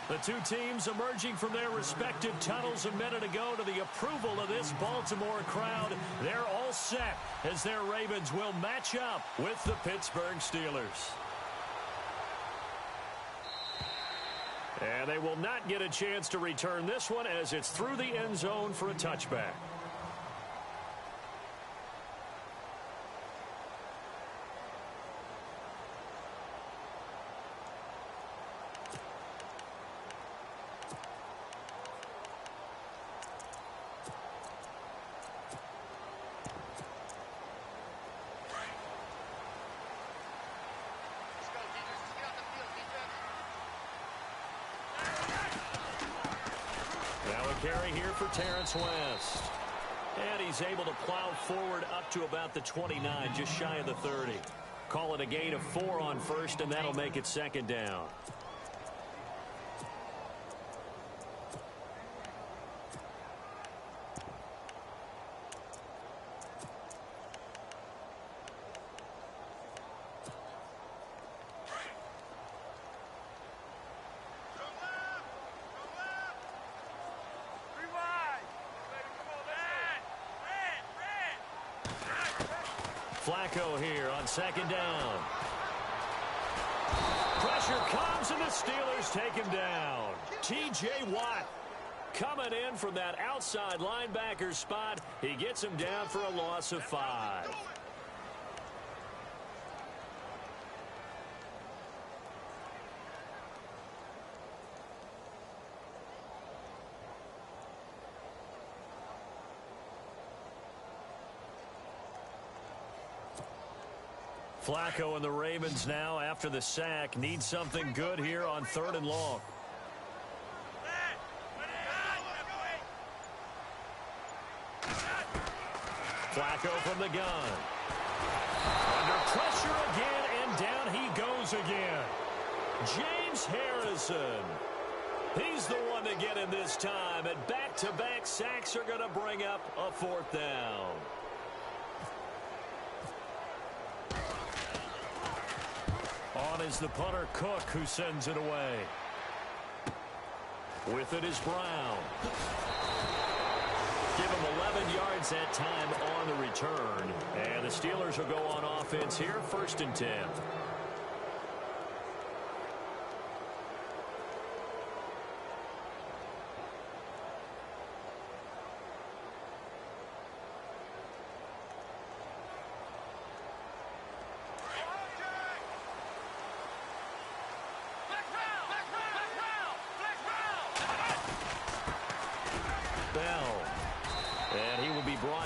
The two teams emerging from their respective tunnels a minute ago to the approval of this Baltimore crowd. They're all set as their Ravens will match up with the Pittsburgh Steelers. And they will not get a chance to return this one as it's through the end zone for a touchback. Carry here for Terrence West. And he's able to plow forward up to about the 29, just shy of the 30. Call it a gain of 4 on first, and that'll make it second down. Flacco here on second down. Pressure comes, and the Steelers take him down. T.J. Watt coming in from that outside linebacker spot. He gets him down for a loss of 5. Flacco and the Ravens now, after the sack, need something good here on 3rd and long. Flacco from the gun. Under pressure again, and down he goes again. James Harrison. He's the one to get him this time, and back-to-back sacks are going to bring up a 4th down. On is the punter, Cook, who sends it away. With it is Brown. Give him 11 yards that time on the return. And the Steelers will go on offense here, 1st and 10.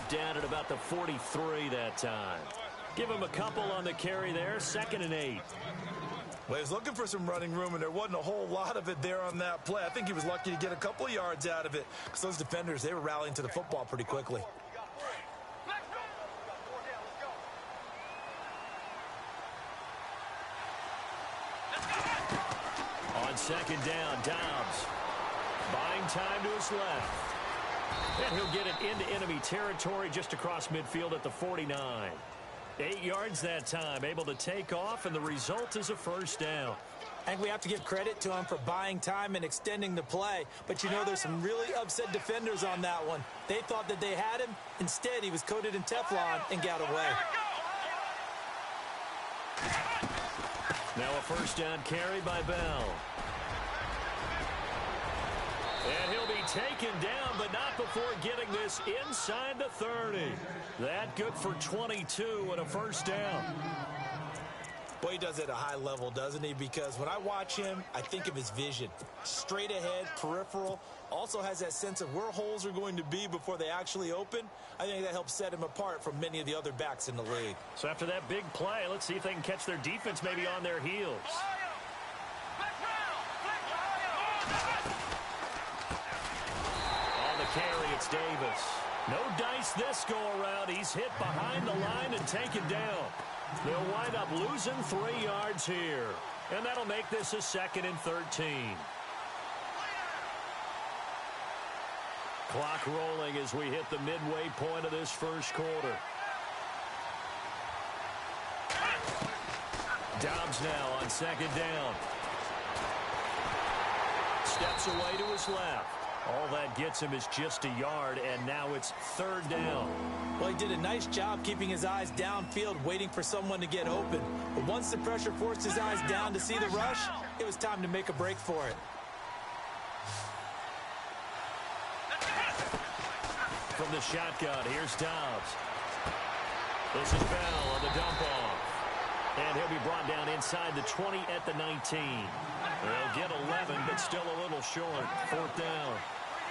Down at about the 43 that time. Give him a couple on the carry there, 2nd and 8. Well, he was looking for some running room, and there wasn't a whole lot of it there on that play. I think he was lucky to get a couple of yards out of it because those defenders, they were rallying to the football pretty quickly. On 2nd down, Dobbs buying time to his left. And he'll get it into enemy territory just across midfield at the 49. 8 yards that time, able to take off, and the result is a 1st down. I think we have to give credit to him for buying time and extending the play. But, you know, there's some really upset defenders on that one. They thought that they had him. Instead, he was coated in Teflon and got away. Now a 1st down carry by Bell. And he'll be taken down, but not before getting this inside the 30. That good for 22 and a 1st down. Boy, he does it at a high level, doesn't he? Because when I watch him, I think of his vision. Straight ahead, peripheral. Also has that sense of where holes are going to be before they actually open. I think that helps set him apart from many of the other backs in the league. So after that big play, let's see if they can catch their defense maybe on their heels. Carry, it's Davis. No dice this go-around. He's hit behind the line and taken down. They'll wind up losing 3 yards here. And that'll make this a 2nd and 13. Clock rolling as we hit the midway point of this 1st quarter. Dobbs now on 2nd down. steps away to his left. All that gets him is just a yard, and now it's 3rd down. Well, he did a nice job keeping his eyes downfield, waiting for someone to get open. But once the pressure forced his eyes down to see the rush, it was time to make a break for it. From the shotgun, here's Dobbs. This is Bell on the dump off. And he'll be brought down inside the 20 at the 19. They'll get 11, but still a little short. 4th down.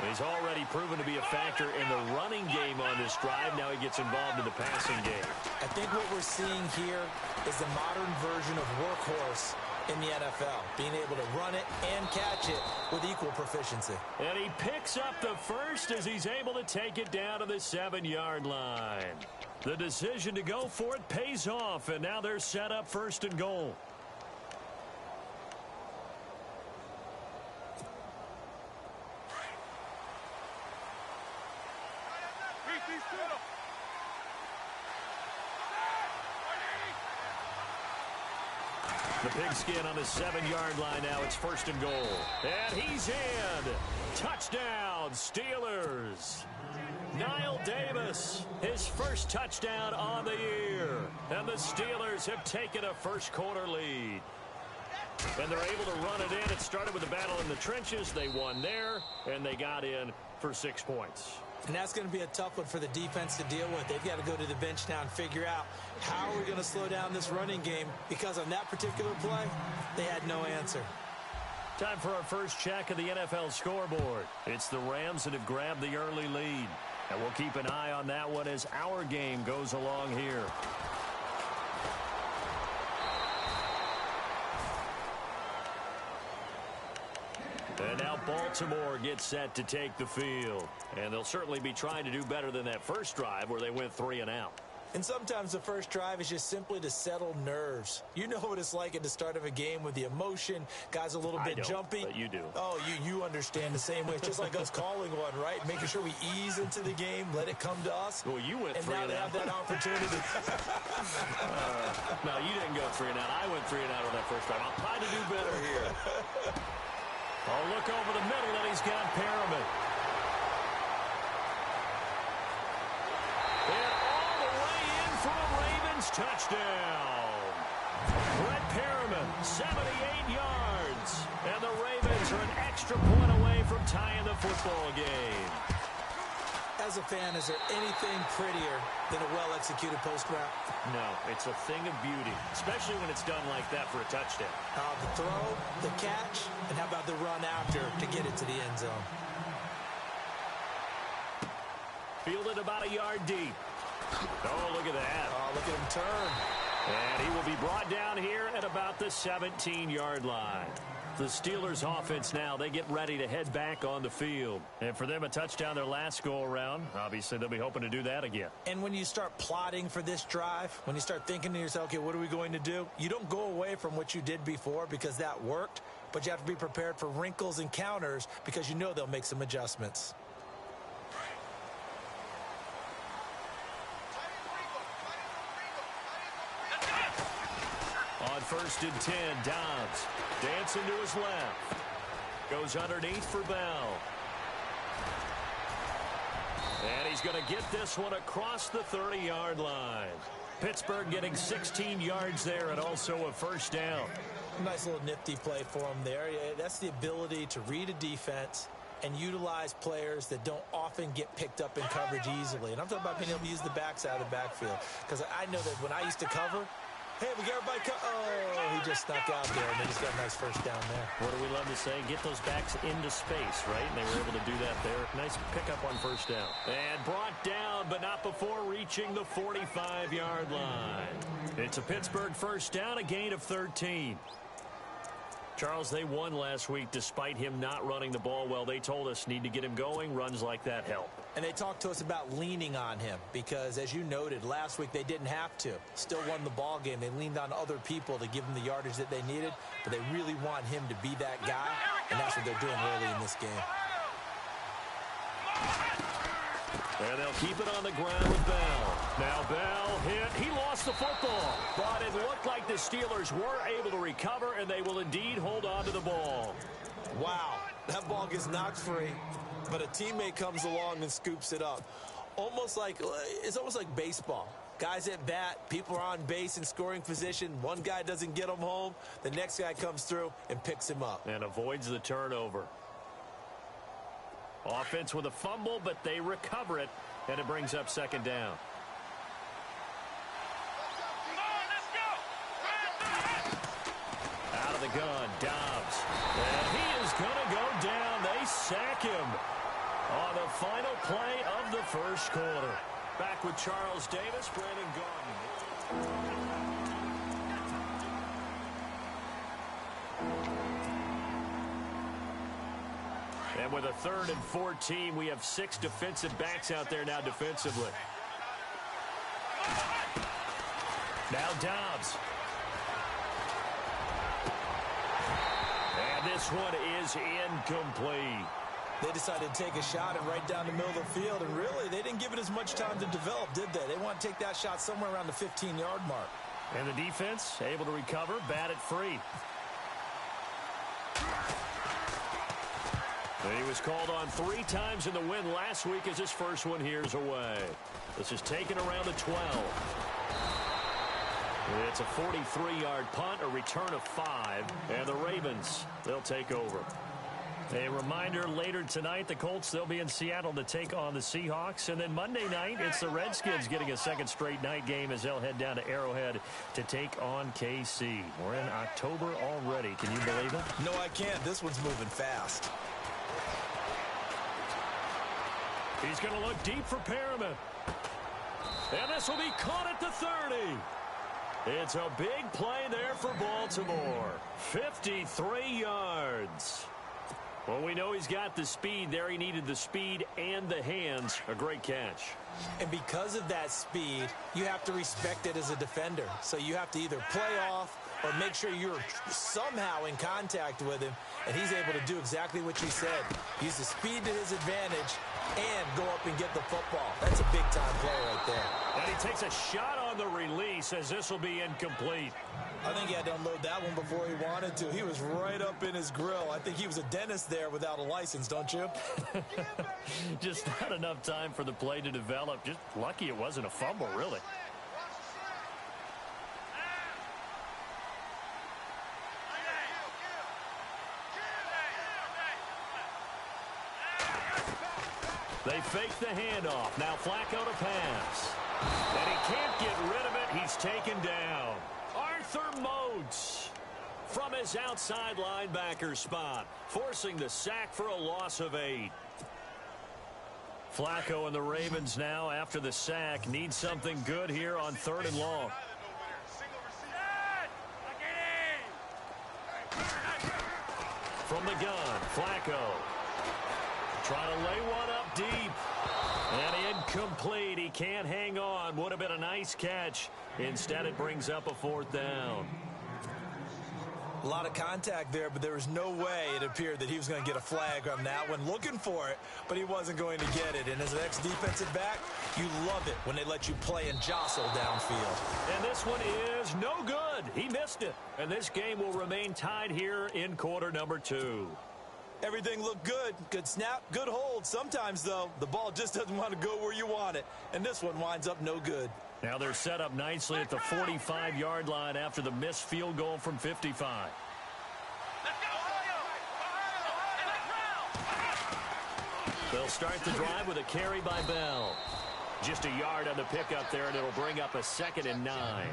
He's already proven to be a factor in the running game on this drive. Now he gets involved in the passing game. I think what we're seeing here is the modern version of workhorse in the NFL, being able to run it and catch it with equal proficiency. And he picks up the first as he's able to take it down to the 7-yard line. The decision to go for it pays off, and now they're set up 1st and goal. The pigskin on the 7-yard line now. It's 1st and goal. And he's in. Touchdown, Steelers. Niall Davis, his first touchdown on the year. And the Steelers have taken a first-quarter lead. And they're able to run it in. It started with a battle in the trenches. They won there, and they got in for 6 points. And that's going to be a tough one for the defense to deal with. They've got to go to the bench now and figure out how we're going to slow down this running game, because on that particular play, they had no answer. Time for our first check of the NFL scoreboard. It's the Rams that have grabbed the early lead. And we'll keep an eye on that one as our game goes along here. And now Baltimore gets set to take the field. And they'll certainly be trying to do better than that first drive where they went 3 and out. And sometimes the first drive is just simply to settle nerves. You know what it's like at the start of a game with the emotion. Guys a little bit jumpy. But you do. Oh, you understand the same way. It's just like us calling one, right? Making sure we ease into the game, let it come to us. Well, you went 3 and out. And now they have that opportunity. No, you didn't go 3 and out. I went 3 and out on that first drive. I'll try to do better here. Oh, look over the middle, and he's got Perriman. And all the way in for a Ravens touchdown. Brett Perriman, 78 yards. And the Ravens are an extra point away from tying the football game. As a fan, is there anything prettier than a well-executed post route? No, it's a thing of beauty, especially when it's done like that for a touchdown. The throw, the catch, and how about the run after to get it to the end zone? Fielded about a yard deep. Oh, look at that. Oh, look at him turn. And he will be brought down here at about the 17-yard line. The Steelers offense now, they get ready to head back on the field. And for them, a touchdown their last go-around. Obviously, they'll be hoping to do that again. And when you start plotting for this drive, when you start thinking to yourself, okay, what are we going to do? You don't go away from what you did before because that worked, but you have to be prepared for wrinkles and counters because you know they'll make some adjustments. On 1st and 10, Dobbs dancing to his left. Goes underneath for Bell. And he's going to get this one across the 30-yard line. Pittsburgh getting 16 yards there and also a 1st down. Nice little nifty play for him there. Yeah, that's the ability to read a defense and utilize players that don't often get picked up in coverage easily. And I'm talking about being able to use the backside of the backfield. Because I know that when I used to cover, hey, we got everybody. Oh, he just snuck out there, and then he's got a nice 1st down there. What do we love to say? Get those backs into space, right? And they were able to do that there. Nice pickup on 1st down. And brought down, but not before reaching the 45-yard line. It's a Pittsburgh 1st down, a gain of 13. Charles, they won last week despite him not running the ball well. They told us need to get him going. Runs like that help. And they talked to us about leaning on him because, as you noted, last week they didn't have to. Still won the ball game. They leaned on other people to give them the yardage that they needed, but they really want him to be that guy, and that's what they're doing early in this game. And they'll keep it on the ground with Bell. Now Bell hit. He lost the football. But it looked like the Steelers were able to recover, and they will indeed hold on to the ball. Wow. That ball gets knocked free, but a teammate comes along and scoops it up. It's almost like baseball. Guys at bat, people are on base in scoring position. One guy doesn't get him home. The next guy comes through and picks him up. And avoids the turnover. Offense with a fumble, but they recover it, and it brings up second down. Out of the gun, Dobbs. And he is going to go down. They sack him on the final play of the first quarter. Back with Charles Davis, Brandon Gaudin. And with a 3rd and 14, we have 6 defensive backs out there now defensively. Now Dobbs. And this one is incomplete. They decided to take a shot and right down the middle of the field, and really, they didn't give it as much time to develop, did they? They want to take that shot somewhere around the 15-yard mark. And the defense able to recover, bat it free. He was called on 3 times in the win last week as his first one here's away. This is taken around the 12. It's a 43-yard punt, a return of 5, and the Ravens, they'll take over. A reminder, later tonight, the Colts, they'll be in Seattle to take on the Seahawks. And then Monday night, it's the Redskins getting a second straight night game as they'll head down to Arrowhead to take on KC. We're in October already. Can you believe it? No, I can't. This one's moving fast. He's going to look deep for Perriman. And this will be caught at the 30. It's a big play there for Baltimore. 53 yards. Well, we know he's got the speed there. He needed the speed and the hands. A great catch. And because of that speed, you have to respect it as a defender. So you have to either play off or make sure you're somehow in contact with him, and he's able to do exactly what you said. Use the speed to his advantage and go up and get the football. That's a big-time play right there. And he takes a shot on the release as this will be incomplete. I think he had to unload that one before he wanted to. He was right up in his grill. I think he was a dentist there without a license, don't you? Just not enough time for the play to develop. Just lucky it wasn't a fumble, really. They fake the handoff. Now Flacco to pass. And he can't get rid of it. He's taken down. Arthur Moats from his outside linebacker spot, forcing the sack for a loss of 8. Flacco and the Ravens now, after the sack, need something good here on 3rd and long. From the gun, Flacco. Trying to lay one up deep. And incomplete. He can't hang on. Would have been a nice catch. Instead, it brings up a 4th down. A lot of contact there, but there was no way it appeared that he was going to get a flag on that one. Looking for it, but he wasn't going to get it. And as an ex-defensive back, you love it when they let you play and jostle downfield. And this one is no good. He missed it. And this game will remain tied here in quarter number 2. Everything looked good. Good snap, good hold. Sometimes, though, the ball just doesn't want to go where you want it. And this one winds up no good. Now they're set up nicely at the 45-yard line after the missed field goal from 55. They'll start the drive with a carry by Bell. Just a yard on the pickup there, and it'll bring up a 2nd and 9.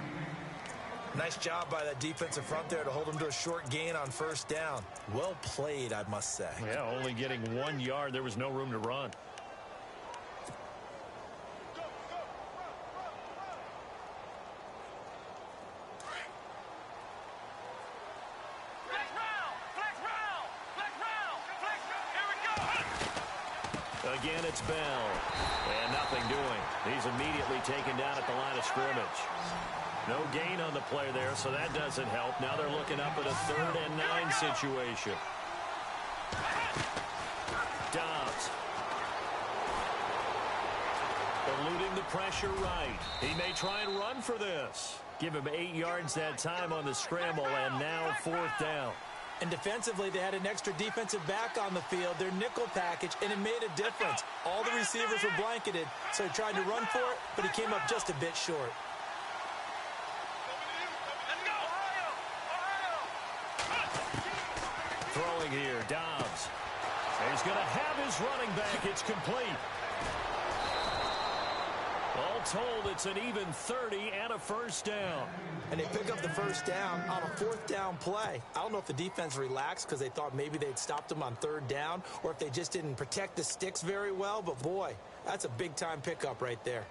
Nice job by that defensive front there to hold him to a short gain on 1st down. Well played, I must say. Yeah, only getting 1 yard. There was no room to run. Again, it's Bell. And nothing doing. He's immediately taken down at the line of scrimmage. No gain on the play there, so that doesn't help. Now they're looking up at a 3rd and 9 situation. Dobbs. Eluding the pressure right. He may try and run for this. Give him 8 yards that time on the scramble, and now 4th down. And defensively, they had an extra defensive back on the field, their nickel package, and it made a difference. All the receivers were blanketed, so he tried to run for it, but he came up just a bit short. Throwing here, Dobbs. He's going to have his running back. It's complete. All told, it's an even 30 and a first down. And they pick up the first down on a fourth down play. I don't know if the defense relaxed because they thought maybe they'd stopped them on third down or if they just didn't protect the sticks very well. But, boy, that's a big-time pickup right there.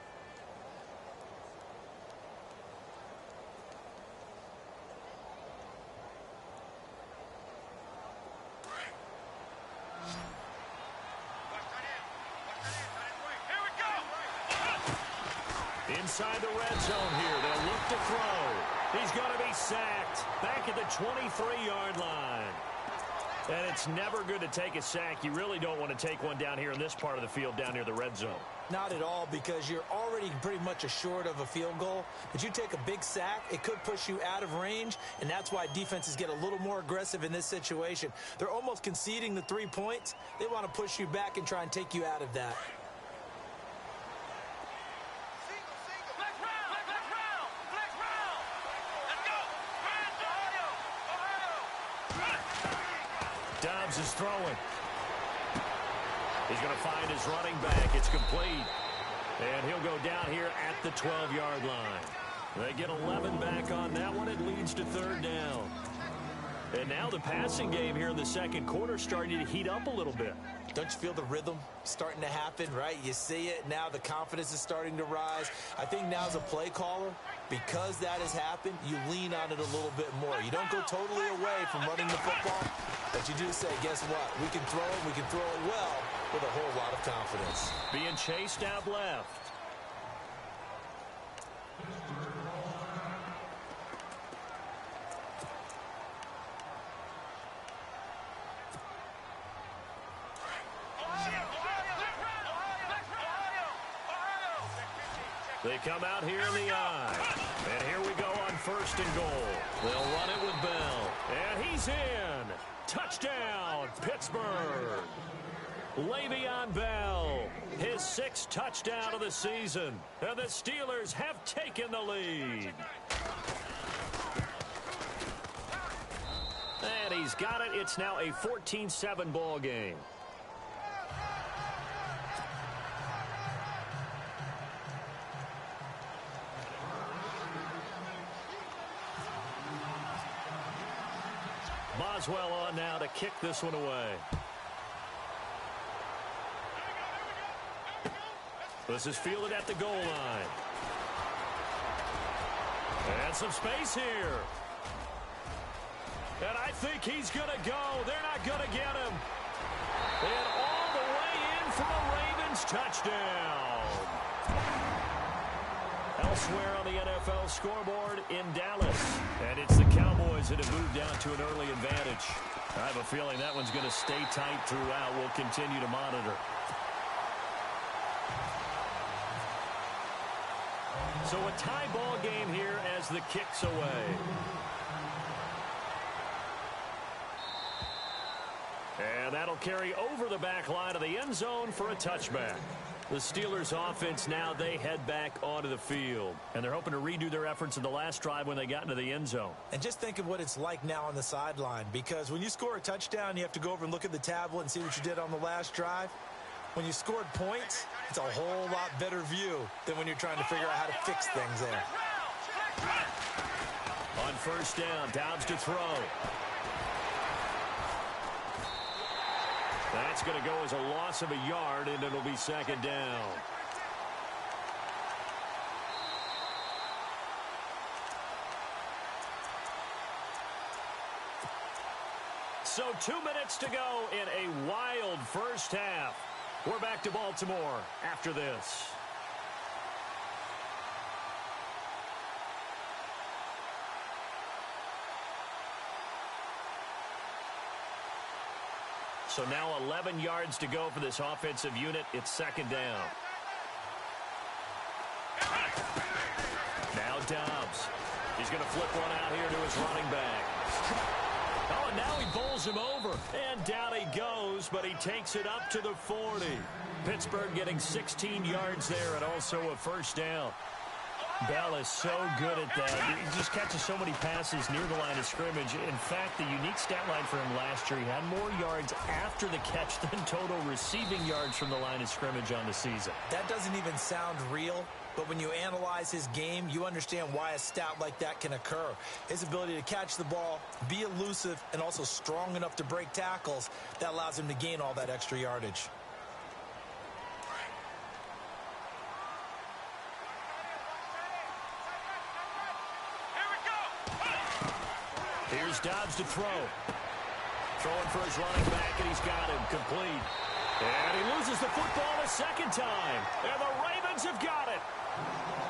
Inside the red zone here, they'll look to throw. He's going to be sacked back at the 23-yard line. And it's never good to take a sack. You really don't want to take one down here in this part of the field down near the red zone. Not at all, because you're already pretty much assured of a field goal. But you take a big sack, it could push you out of range, and that's why defenses get a little more aggressive in this situation. They're almost conceding the 3 points. They want to push you back and try and take you out of that. Dobbs is throwing. He's going to find his running back. It's complete. And he'll go down here at the 12-yard line. They get 11 back on that one. It leads to third down. And now the passing game here in the second quarter starting to heat up a little bit. Don't you feel the rhythm starting to happen, right? You see it. Now the confidence is starting to rise. I think now as a play caller, because that has happened, you lean on it a little bit more. You don't go totally away from running the football, but you do say, guess what? We can throw it. We can throw it well with a whole lot of confidence. Being chased out left. They come out here in the eye. And here we go on first and goal. They'll run it with Bell. And he's in. Touchdown, Pittsburgh. Le'Veon Bell, his 6th touchdown of the season. And the Steelers have taken the lead. And he's got it. It's now a 14-7 ball game. Boswell on now to kick this one away. This is fielded at the goal line. And some space here. And I think he's going to go. They're not going to get him. And all the way in for a Ravens touchdown. Elsewhere on the NFL scoreboard in Dallas. And it's the Cowboys that have moved down to an early advantage. I have a feeling that one's going to stay tight throughout. We'll continue to monitor. So a tie ball game here as the kick's away. And that'll carry over the back line of the end zone for a touchback. The Steelers offense now, they head back onto the field. And they're hoping to redo their efforts in the last drive when they got into the end zone. And just think of what it's like now on the sideline. Because when you score a touchdown, you have to go over and look at the tablet and see what you did on the last drive. When you scored points, it's a whole lot better view than when you're trying to figure out how to fix things there. On first down, Dobbs to throw. That's going to go as a loss of a yard, and it'll be second down. So 2 minutes to go in a wild first half. We're back to Baltimore after this. So now 11 yards to go for this offensive unit. It's second down. Now Dobbs. He's going to flip one out here to his running back. Oh, and now he bowls him over. And down he goes, but he takes it up to the 40. Pittsburgh getting 16 yards there and also a first down. Bell is so good at that. He just catches so many passes near the line of scrimmage. In fact, the unique stat line for him last year, he had more yards after the catch than total receiving yards from the line of scrimmage on the season. That doesn't even sound real, but when you analyze his game, you understand why a stat like that can occur. His ability to catch the ball, be elusive, and also strong enough to break tackles, that allows him to gain all that extra yardage. Here's Dobbs to throw. Throwing for his running back, and he's got him complete. And he loses the football a second time. And the Ravens have got it.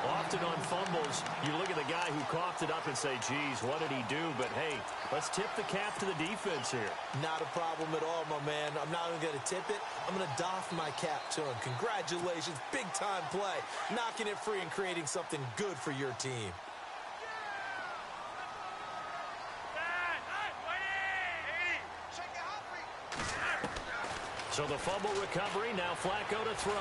Often on fumbles, you look at the guy who coughed it up and say, geez, what did he do? But, hey, let's tip the cap to the defense here. Not a problem at all, my man. I'm not even going to tip it. I'm going to doff my cap to him. Congratulations. Big-time play. Knocking it free and creating something good for your team. So the fumble recovery, now Flacco to throw.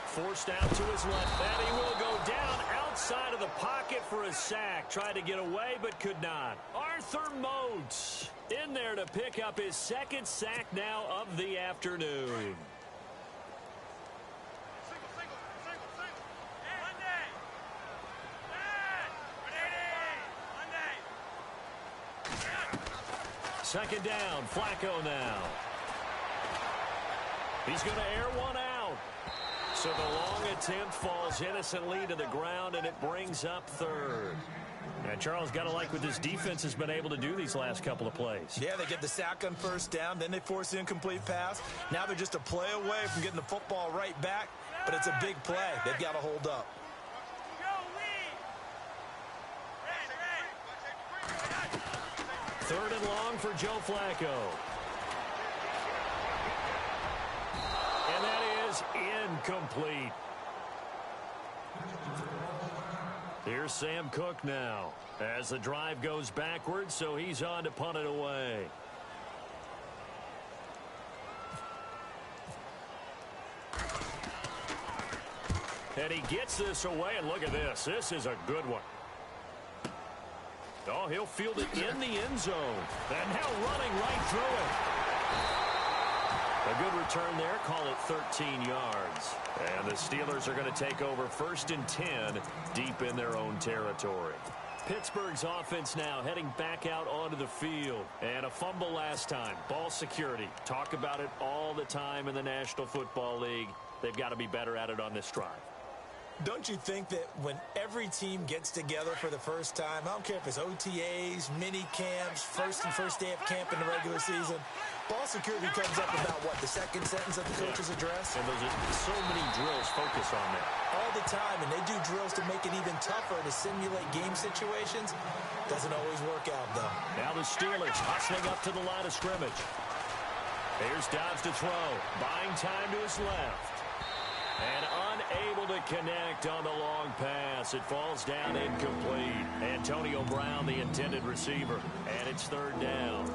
Forced out to his left, and he will go down outside of the pocket for a sack. Tried to get away, but could not. Arthur Moats in there to pick up his second sack now of the afternoon. Second down, Flacco now. He's going to air one out. So the long attempt falls innocently to the ground, and it brings up third. And Charles, got to like what this defense has been able to do these last couple of plays. Yeah, they get the sack on first down, then they force the incomplete pass. Now they're just a play away from getting the football right back, but it's a big play. They've got to hold up. Third and long for Joe Flacco. And that is incomplete. Here's Sam Cook now as the drive goes backwards, so he's on to punt it away. And he gets this away, and look at this. This is a good one. Oh, he'll field it in the end zone. And now running right through it. A good return there. Call it 13 yards. And the Steelers are going to take over 1st and 10 deep in their own territory. Pittsburgh's offense now heading back out onto the field. And a fumble last time. Ball security. Talk about it all the time in the National Football League. They've got to be better at it on this drive. Don't you think that when every team gets together for the first time, I don't care if it's OTAs, mini camps, first day of camp in the regular season, ball security comes up about, what, the second sentence of the coach's address? And those are so many drills focus on that. All the time, and they do drills to make it even tougher to simulate game situations. Doesn't always work out, though. Now the Steelers hustling up to the line of scrimmage. Here's Dobbs to throw. Buying time to his left. And unable to connect on the long pass. It falls down incomplete. Antonio Brown, the intended receiver. And it's third down.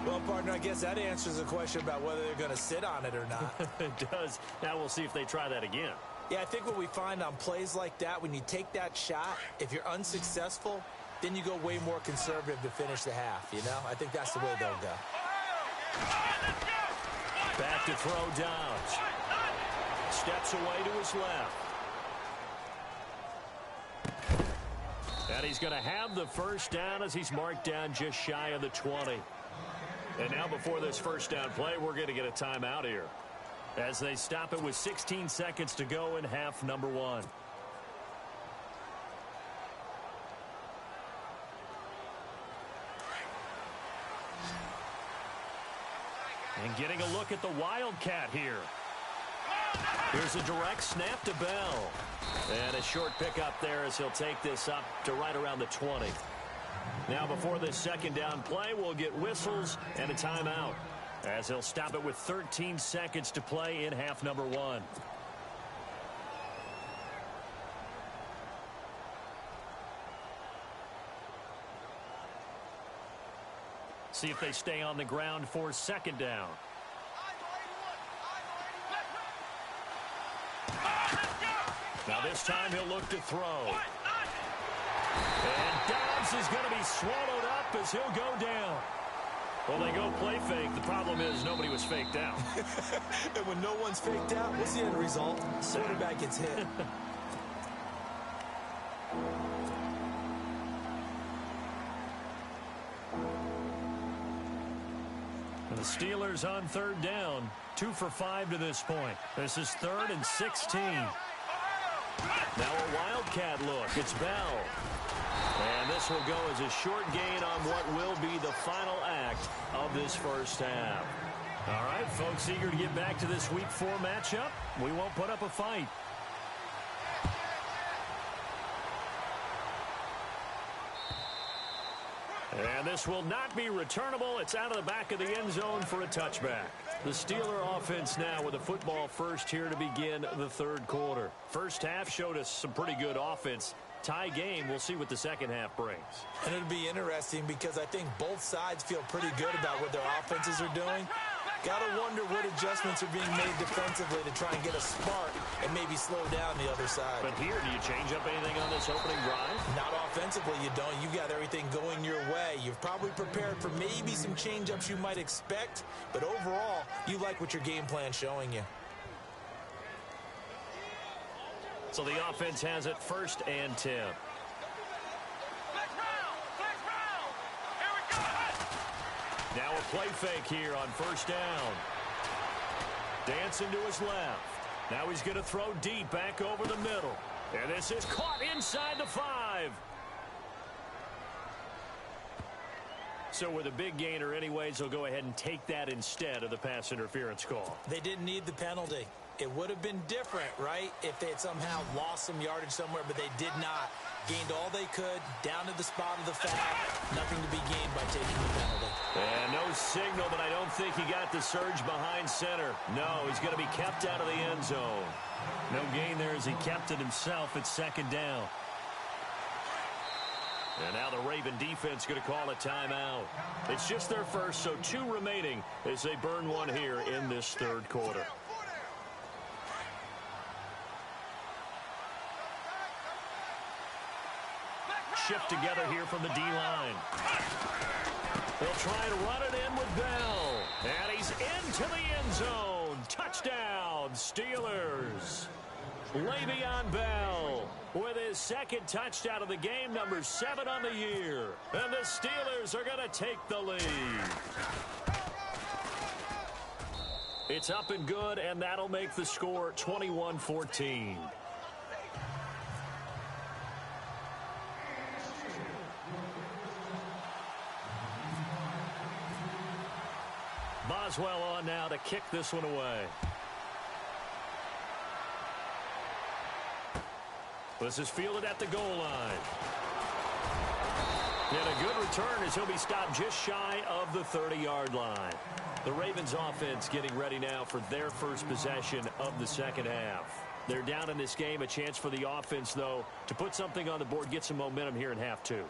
Well, partner, I guess that answers the question about whether they're going to sit on it or not. It does. Now we'll see if they try that again. Yeah, I think what we find on plays like that, when you take that shot, if you're unsuccessful, then you go way more conservative to finish the half, you know? I think that's the way they'll go. Back to throw Dobbs. Steps away to his left. And he's going to have the first down as he's marked down just shy of the 20. And now before this first down play, we're going to get a timeout here as they stop it with 16 seconds to go in half number one. And getting a look at the Wildcat here. Here's a direct snap to Bell. And a short pickup there as he'll take this up to right around the 20. Now before this second down play, we'll get whistles and a timeout as he'll stop it with 13 seconds to play in half number one. see if they stay on the ground for second down. Now this time he'll look to throw. And Dobbs is going to be swallowed up as he'll go down. Well, they go play fake. The problem is nobody was faked out. And when no one's faked out, what's the end result? Quarterback gets hit. And the Steelers on third down. 2 for 5 to this point. This is 3rd and 16. Now a Wildcat look. It's Bell. And this will go as a short gain on what will be the final act of this first half. All right, folks, eager to get back to this Week 4 matchup. We won't put up a fight. And this will not be returnable. It's out of the back of the end zone for a touchback. The Steeler offense now with a football first here to begin the third quarter. First half showed us some pretty good offense. Tie game, we'll see what the second half brings. And it'll be interesting because I think both sides feel pretty good about what their offenses are doing. Got to wonder what adjustments are being made defensively to try and get a spark and maybe slow down the other side. But here, do you change up anything on this opening drive? Not offensively, you don't. You've got everything going your way. You've probably prepared for maybe some change-ups you might expect, but overall, you like what your game plan's showing you. So the offense has it 1st and 10. Now a play fake here on 1st down. Dancing to his left. Now he's going to throw deep back over the middle. And this is caught inside the 5. So with a big gainer anyways, they'll go ahead and take that instead of the pass interference call. They didn't need the penalty. It would have been different, right, if they had somehow lost some yardage somewhere, but they did not. Gained all they could, down to the spot of the foul. Nothing to be gained by taking the penalty. And no signal, but I don't think he got the surge behind center. No, he's going to be kept out of the end zone. No gain there as he kept it himself at 2nd down. And now the Raven defense going to call a timeout. It's just their first, so 2 remaining as they burn one here in this third quarter. Shift together here from the D-line. They'll try and run it in with Bell. And he's into the end zone. Touchdown, Steelers. Le'Veon Bell with his 2nd touchdown of the game, number 7 on the year. And the Steelers are going to take the lead. It's up and good, and that'll make the score 21-14. Boswell on now to kick this one away. This is fielded at the goal line. And a good return as he'll be stopped just shy of the 30-yard line. The Ravens offense getting ready now for their first possession of the second half. They're down in this game. A chance for the offense, though, to put something on the board, get some momentum here in half 2.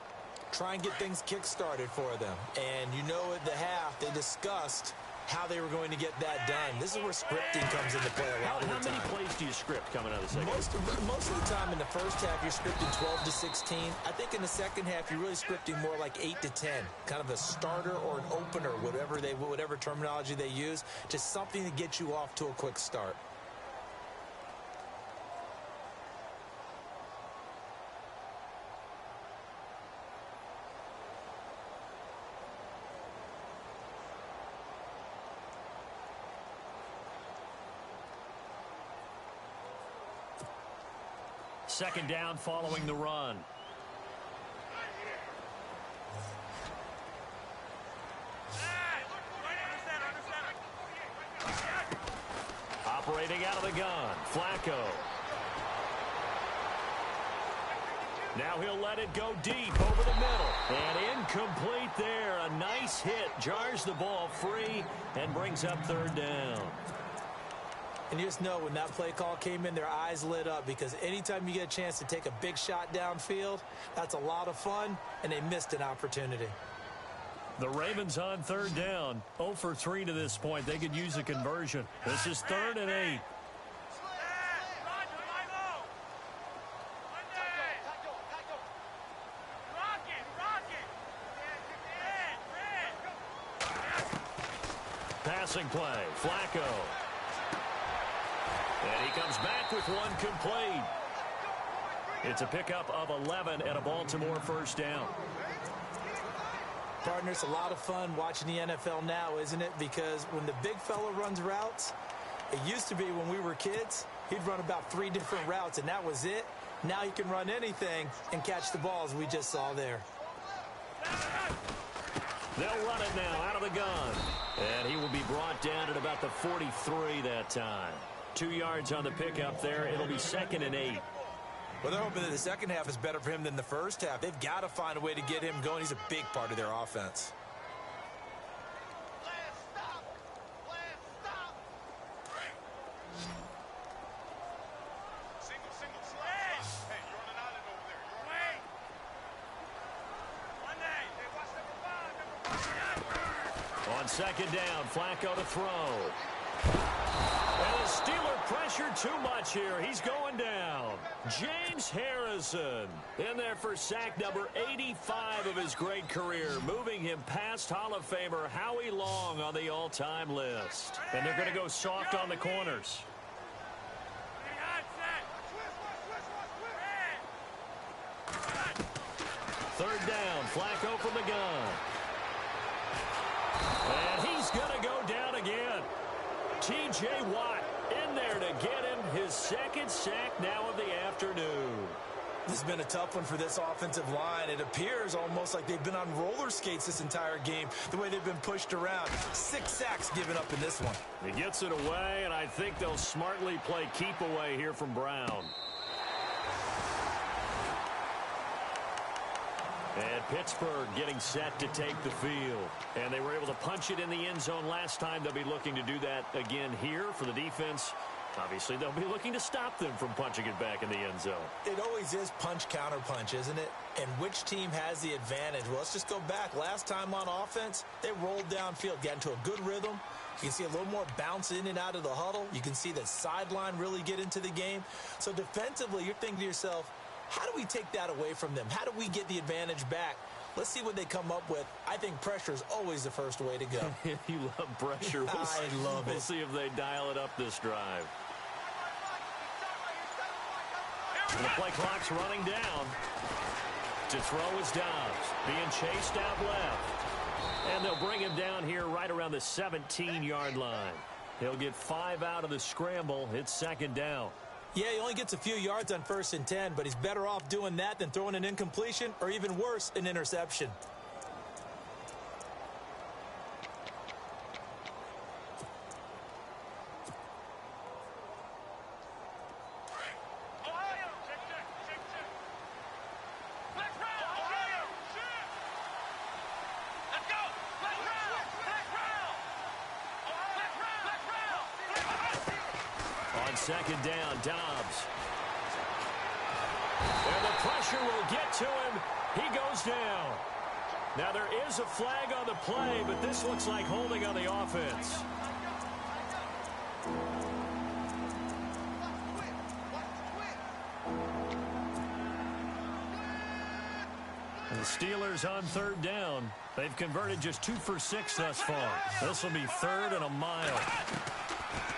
Try and get things kick-started for them. And you know at the half they discussed how they were going to get that done. This is where scripting comes into play a lot of the time. How many plays do you script coming out of the second half? Most of the time in the first half, you're scripting 12 to 16. I think in the second half, you're really scripting more like 8 to 10. Kind of a starter or an opener, whatever terminology they use. Just something to get you off to a quick start. Second down following the run. Operating out of the gun, Flacco. Now he'll let it go deep over the middle. And incomplete there. A nice hit. Jars the ball free and brings up 3rd down. And you just know when that play call came in, their eyes lit up because anytime you get a chance to take a big shot downfield, that's a lot of fun, and they missed an opportunity. The Ravens on third down. 0 for 3 to this point. They could use a conversion. This is 3rd and 8. Passing play. Flacco. And he comes back with one complete. It's a pickup of 11 and a Baltimore first down. Partner, it's a lot of fun watching the NFL now, isn't it? Because when the big fella runs routes, it used to be when we were kids, he'd run about 3 different routes, and that was it. Now he can run anything and catch the balls we just saw there. They'll run it now out of the gun. And he will be brought down at about the 43 that time. 2 yards on the pickup there. It'll be 2nd and 8. Well, they're hoping that the second half is better for him than the first half. They've got to find a way to get him going. He's a big part of their offense. On second down, Flacco to throw. And the Steeler pressure too much here. He's going down. James Harrison in there for sack number 85 of his great career, moving him past Hall of Famer Howie Long on the all-time list. And they're going to go soft on the corners. Third down, Flacco from the gun. And he's going to go down again. T.J. Watt in there to get him his second sack now of the afternoon. This has been a tough one for this offensive line. It appears almost like they've been on roller skates this entire game, the way they've been pushed around. 6 sacks given up in this one. He gets it away, and I think they'll smartly play keep away here from Brown. And Pittsburgh getting set to take the field. And they were able to punch it in the end zone last time. They'll be looking to do that again here for the defense. Obviously, they'll be looking to stop them from punching it back in the end zone. It always is punch-counter-punch, isn't it? And which team has the advantage? Well, let's just go back. Last time on offense, they rolled downfield, got into a good rhythm. You can see a little more bounce in and out of the huddle. You can see the sideline really get into the game. So defensively, you're thinking to yourself, how do we take that away from them? How do we get the advantage back? Let's see what they come up with. I think pressure is always the first way to go. You love pressure. I love it. We'll see if they dial it up this drive. And the play clock's running down. To throw is Dobbs, being chased out left. And they'll bring him down here right around the 17-yard line. He'll get 5 out of the scramble. It's second down. Yeah, he only gets a few yards on 1st and 10, but he's better off doing that than throwing an incompletion or even worse, an interception. Second down, Dobbs. And the pressure will get to him. He goes down. Now there is a flag on the play, but this looks like holding on the offense. And the Steelers on third down. They've converted just 2 for 6 thus far. This will be 3rd and a mile.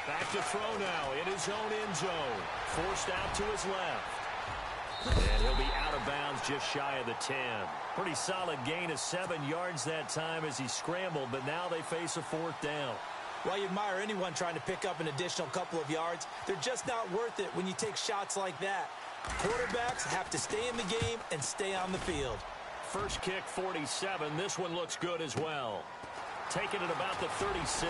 Back to throw now in his own end zone. Forced out to his left. And he'll be out of bounds just shy of the 10. Pretty solid gain of 7 yards that time as he scrambled, but now they face a 4th down. While you admire anyone trying to pick up an additional couple of yards, they're just not worth it when you take shots like that. Quarterbacks have to stay in the game and stay on the field. First kick, 47. This one looks good as well. Taking it about the 36.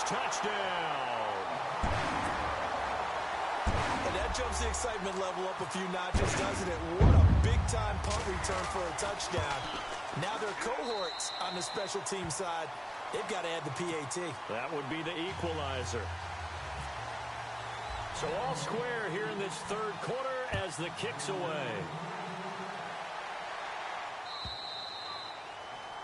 Touchdown. And that jumps the excitement level up a few notches, doesn't it? What a big-time punt return for a touchdown. Now their cohorts on the special team side, they've got to add the PAT. That would be the equalizer. So all square here in this third quarter as the kick's away.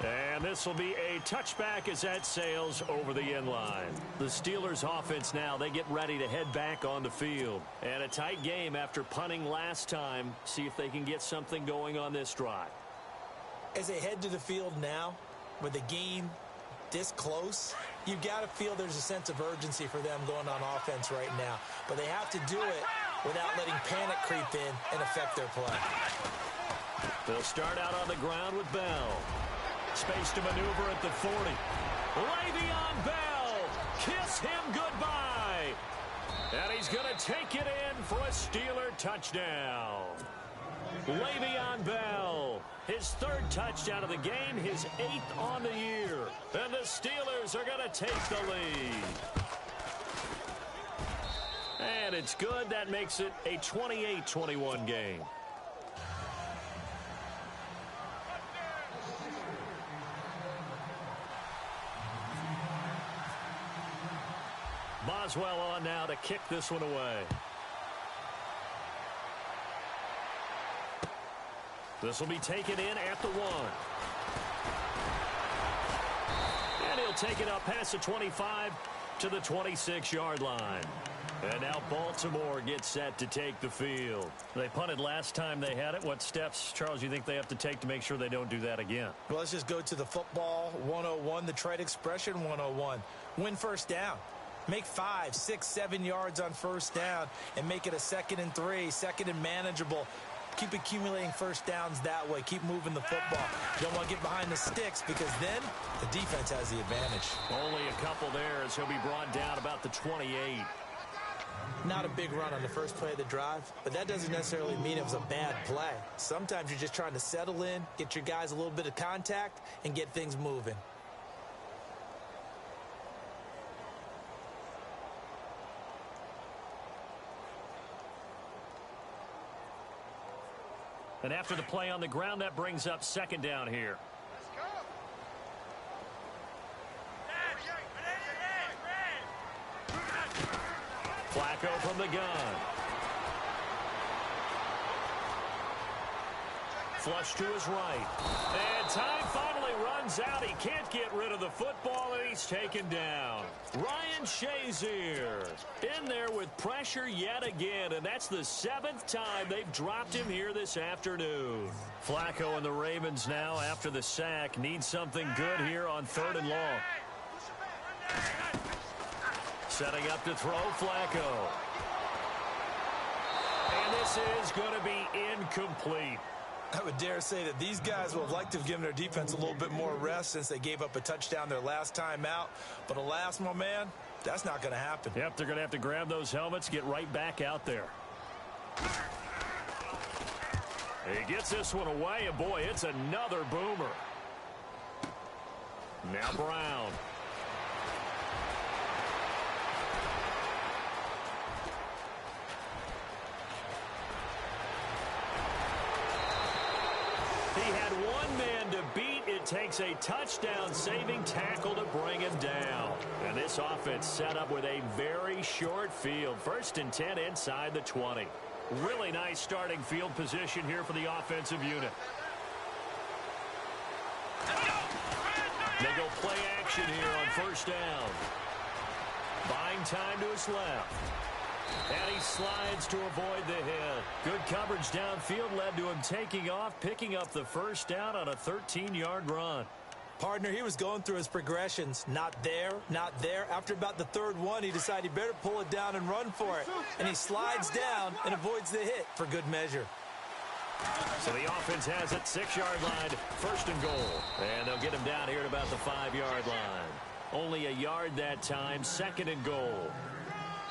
And this will be a touchback as that sails over the end line. The Steelers offense now, they get ready to head back on the field. And a tight game after punting last time. See if they can get something going on this drive. As they head to the field now, with the game this close, you've got to feel there's a sense of urgency for them going on offense right now. But they have to do it without letting panic creep in and affect their play. They'll start out on the ground with Bell. Space to maneuver at the 40. Le'Veon Bell. Kiss him goodbye. And he's going to take it in for a Steeler touchdown. Le'Veon Bell. His third touchdown of the game, his 8th on the year. And the Steelers are going to take the lead. And it's good. That makes it a 28-21 game. Boswell on now to kick this one away. This will be taken in at the 1. And he'll take it up past the 25 to the 26-yard line. And now Baltimore gets set to take the field. They punted last time they had it. What steps, Charles, you think they have to take to make sure they don't do that again? Well, let's just go to the football 101, the trade expression 101. Win first down. Make 5, 6, 7 yards on first down and make it a 2nd and 3, 2nd and manageable. Keep accumulating first downs that way. Keep moving the football. You don't want to get behind the sticks because then the defense has the advantage. Only a couple there as he'll be brought down about the 28. Not a big run on the first play of the drive, but that doesn't necessarily mean it was a bad play. Sometimes you're just trying to settle in, get your guys a little bit of contact, and get things moving. And after the play on the ground, that brings up 2nd down here. Flacco from the gun. Flush to his right. And time finally runs out. He can't get rid of the football, and he's taken down. Ryan Shazier in there with pressure yet again, and that's the 7th time they've dropped him here this afternoon. Flacco and the Ravens now, after the sack, need something good here on 3rd and long. Setting up to throw, Flacco. And this is going to be incomplete. I would dare say that these guys would have liked to have given their defense a little bit more rest since they gave up a touchdown their last time out. But alas, my man, that's not going to happen. Yep, they're going to have to grab those helmets, get right back out there. He gets this one away, and boy, it's another boomer. Now Brown. He had one man to beat. It takes a touchdown-saving tackle to bring him down. And this offense set up with a very short field. 1st and 10 inside the 20. Really nice starting field position here for the offensive unit. They go play action here on 1st down. Buying time to his left. And he slides to avoid the hit. Good coverage downfield led to him taking off, picking up the 1st down on a 13-yard run. Partner, he was going through his progressions. Not there, not there. After about the 3rd one, he decided he better pull it down and run for it. And he slides down and avoids the hit for good measure. So the offense has it, 6-yard line, 1st and goal. And they'll get him down here at about the 5-yard line. Only a yard that time, 2nd and goal.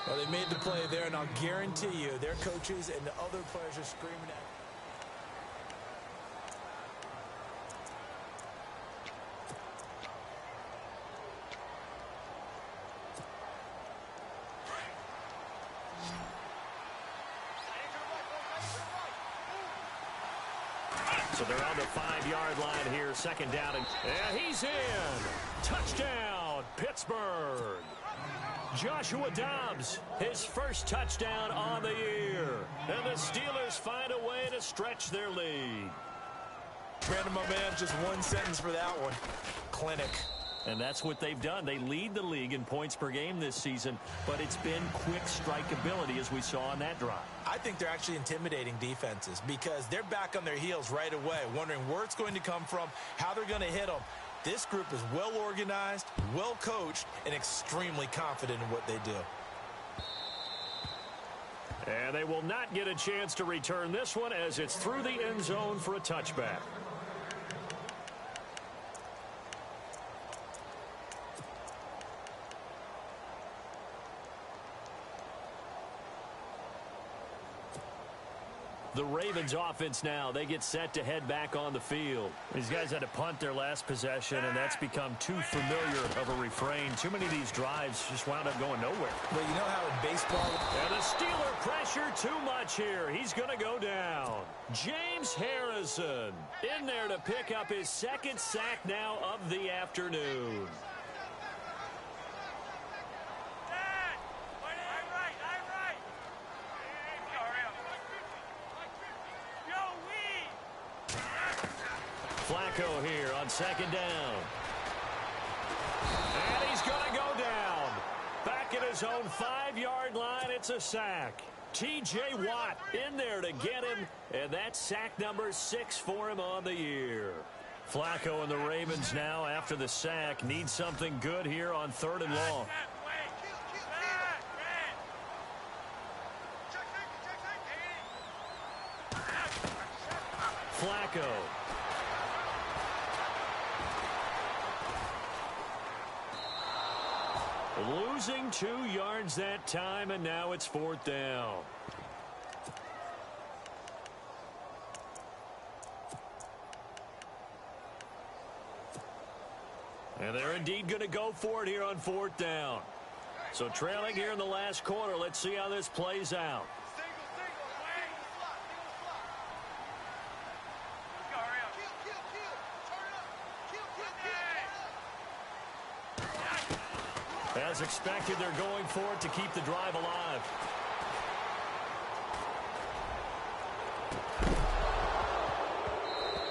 Well, they made the play there, and I'll guarantee you their coaches and the other players are screaming at them. So they're on the 5-yard line here, 2nd down. And he's in. Touchdown, Pittsburgh. Joshua Dobbs, his first touchdown on the year. And the Steelers find a way to stretch their lead. Brandon, my man, just one sentence for that one. Clinic. And that's what they've done. They lead the league in points per game this season, but it's been quick strikeability as we saw on that drive. I think they're actually intimidating defenses because they're back on their heels right away, wondering where it's going to come from, how they're going to hit them. This group is well organized, well coached, and extremely confident in what they do. And they will not get a chance to return this one as it's through the end zone for a touchback. The Ravens offense now, they get set to head back on the field. These guys had to punt their last possession, and that's become too familiar of a refrain. Too many of these drives just wound up going nowhere. Well, you know how in baseball... And the Steeler pressure too much here. He's going to go down. James Harrison in there to pick up his second sack now of the afternoon. Flacco here on second down. And he's going to go down. Back at his own 5-yard line, it's a sack. T.J. Watt in there to get him, and that's sack number 6 for him on the year. Flacco and the Ravens now, after the sack, need something good here on 3rd and long. Flacco. Losing 2 yards that time, and now it's 4th down. And they're indeed going to go for it here on 4th down. So trailing here in the last quarter, let's see how this plays out. As expected, they're going for it to keep the drive alive.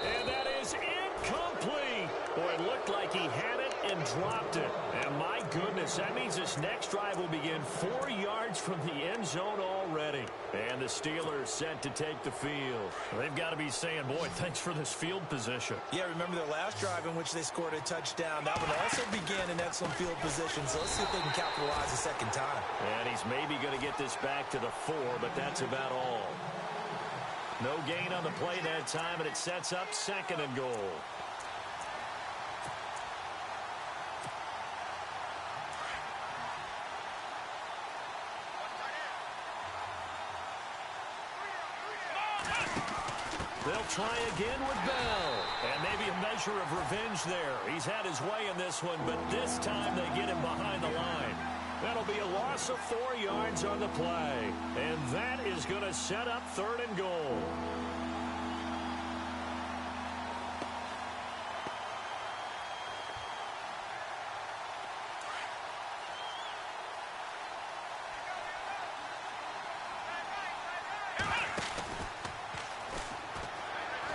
And that is incomplete. Boy, it looked like he had it and dropped it. And my goodness, that means this next drive will begin 4 yards from the end zone already. And the Steelers set to take the field. They've got to be saying, boy, thanks for this field position. Yeah, remember their last drive in which they scored a touchdown. That one also began in excellent field position, so let's see if they can capitalize a second time. And he's maybe going to get this back to the 4, but that's about all. No gain on the play that time, and it sets up 2nd and goal. They'll try again with Bell. And maybe a measure of revenge there. He's had his way in this one, but this time they get him behind the line. That'll be a loss of 4 yards on the play. And that is going to set up 3rd and goal.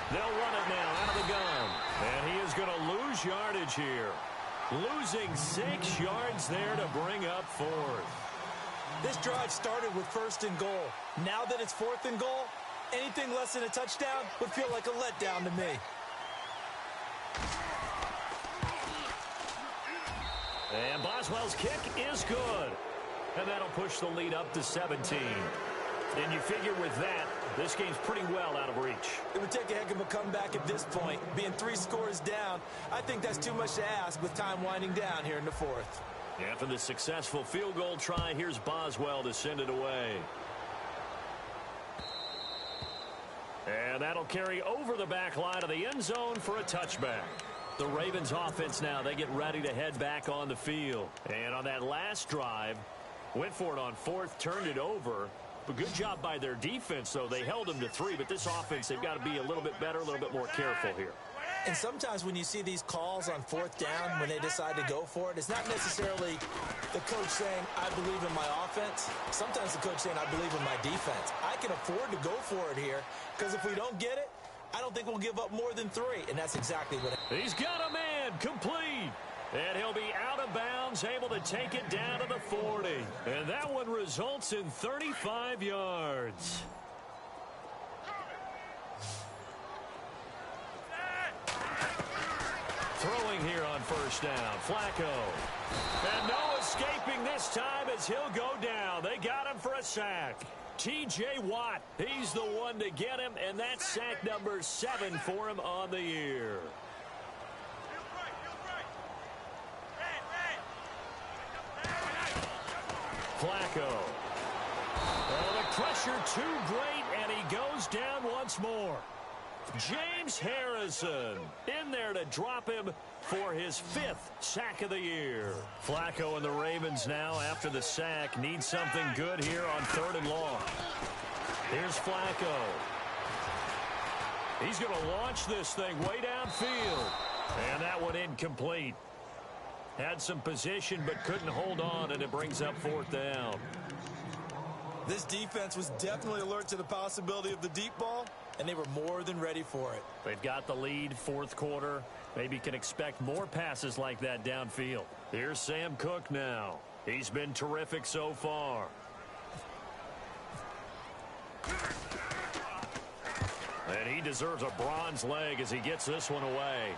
They'll run it now out of the gun. And he is going to lose yardage here. Losing 6 yards there to bring up 4th. This drive started with 1st and goal. Now that it's 4th and goal, anything less than a touchdown would feel like a letdown to me. And Boswell's kick is good. And that'll push the lead up to 17. And you figure with that, this game's pretty well out of reach. It would take a heck of a comeback at this point. Being 3 scores down, I think that's too much to ask with time winding down here in the 4th. After the successful field goal try, here's Boswell to send it away. And that'll carry over the back line of the end zone for a touchback. The Ravens offense now, they get ready to head back on the field. And on that last drive, went for it on 4th, turned it over. But good job by their defense, though. They held them to 3, but this offense, they've got to be a little bit better, a little bit more careful here. And sometimes when you see these calls on fourth down, when they decide to go for it, it's not necessarily the coach saying, I believe in my offense. Sometimes the coach saying, I believe in my defense. I can afford to go for it here because if we don't get it, I don't think we'll give up more than 3. And that's exactly what happened. He's got a man complete. And he'll be out of bounds, able to take it down to the 40. And that one results in 35 yards. Throwing here on first down, Flacco. And no escaping this time as he'll go down. They got him for a sack. T.J. Watt, he's the one to get him, and that's sack number 7 for him on the year. Flacco. Oh, the pressure too great, and he goes down once more. James Harrison in there to drop him for his 5th sack of the year. Flacco and the Ravens now, after the sack, need something good here on 3rd and long. Here's Flacco. He's going to launch this thing way downfield. And that one incomplete. Had some position but couldn't hold on, and it brings up 4th down. This defense was definitely alert to the possibility of the deep ball, and they were more than ready for it. They've got the lead, 4th quarter. Maybe can expect more passes like that downfield. Here's Sam Cook now. He's been terrific so far. And he deserves a bronze leg as he gets this one away.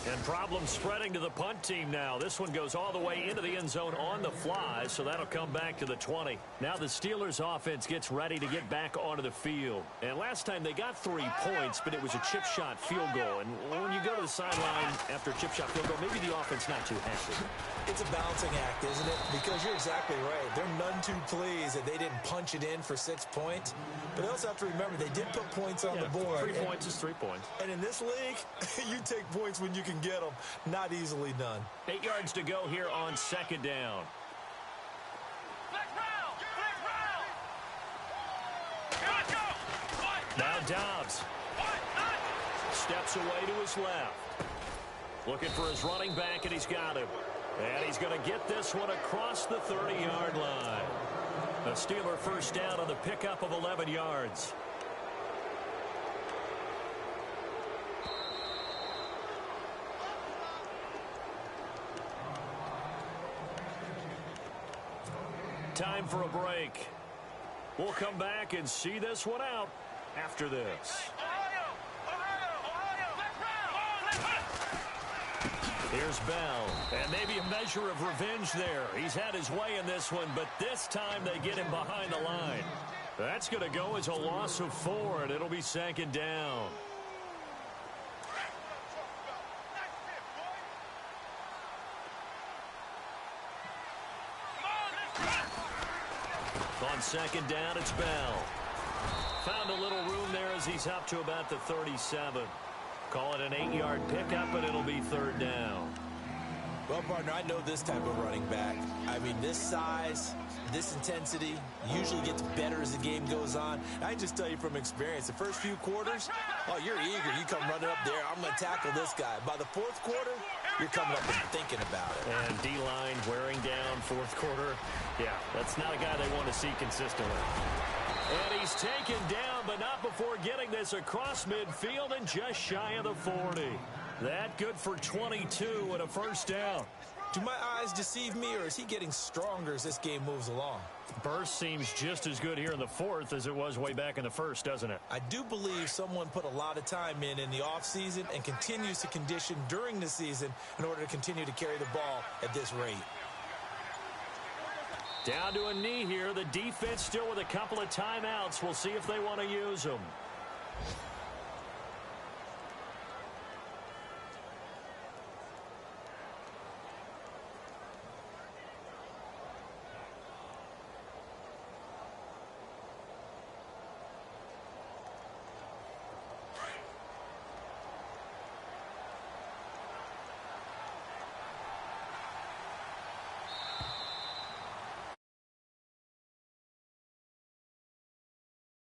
And problems spreading to the punt team now. This one goes all the way into the end zone on the fly, so that'll come back to the 20. Now the Steelers offense gets ready to get back onto the field. And last time they got 3 points, but it was a chip shot field goal. And when you go to the sideline after a chip shot field goal, maybe the offense not too happy. It's a balancing act, isn't it? Because you're exactly right. They're none too pleased that they didn't punch it in for 6 points. But they also have to remember they did put points on the board. 3 points is 3 points. And in this league, you take points when you can get them. Not easily done. 8 yards to go here on 2nd down. Now Dobbs steps away to his left. Looking for his running back, and he's got him. And he's going to get this one across the 30-yard line. A Steeler first down on the pickup of 11 yards. Time for a break. We'll come back and see this one out after this. Here's Bell, and maybe a measure of revenge there. He's had his way in this one, but this time they get him behind the line. That's going to go as a loss of 4, and it'll be 2nd down. On 2nd down, it's Bell. Found a little room there as he's up to about the 37. Call it an 8-yard pickup, but it'll be 3rd down. Well, partner, I know this type of running back. I mean, this size, this intensity usually gets better as the game goes on. I can just tell you from experience, the first few quarters, oh, you're eager. You come running up there, I'm going to tackle this guy. By the 4th quarter, you're coming up and thinking about it. And D-line wearing down 4th quarter. Yeah, that's not a guy they want to see consistently. And he's taken down, but not before getting this across midfield and just shy of the 40. That good for 22 and a first down. Do my eyes deceive me, or is he getting stronger as this game moves along? Burst seems just as good here in the 4th as it was way back in the 1st, doesn't it? I do believe someone put a lot of time in the offseason and continues to condition during the season in order to continue to carry the ball at this rate. Down to a knee here. The defense still with a couple of timeouts. We'll see if they want to use them.